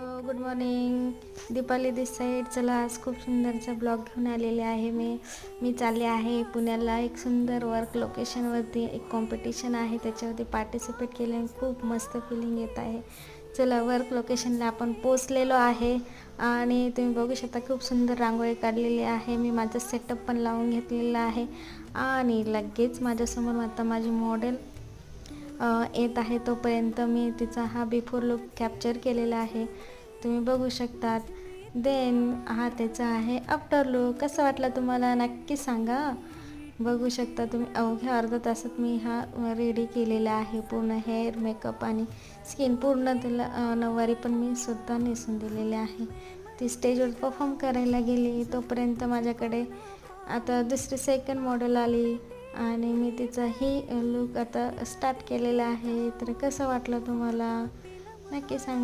Good morning. Deepali this side. चला, आज खूप सुंदरचा ब्लॉग घेऊन आलेले आहे. मी चालले आहे पुण्याला. एक सुंदर वर्क लोकेशनवरती एक कॉम्पिटिशन आहे, त्याच्यावरती पार्टिसिपेट केले. खूप मस्त फिलिंग येत आहे. चला, वर्क लोकेशनला आपण पोचलेलो आहे आणि तुम्ही बघू शकता खूप सुंदर रांगोळी काढलेली आहे. मी माझं सेटअप पण लावून घेतलेला आहे आणि लगेच माझ्यासमोर आता माझी मॉडेल येत आहे. तोपर्यंत मी तिचा हा बिफोर लुक कॅप्चर केलेला आहे, तुम्ही बघू शकतात. देन हा त्याचा आहे आफ्टर लुक. कसं वाटला तुम्हाला नक्की सांगा. बघू शकता तुम्ही, अवघ्या अर्धा तासात मी हा रेडी केलेला आहे. पूर्ण हेअर, मेकअप आणि स्किन पूर्ण तिला नऊवारी पण मी स्वतः नेसून दिलेले आहे. ती स्टेजवर परफॉर्म करायला गेली, तोपर्यंत माझ्याकडे आता दुसरी सेकंड मॉडेल आली आणि मी तिचाही लुक आता स्टार्ट केलेला आहे. तर कसं वाटलं तुम्हाला नक्की सांगा.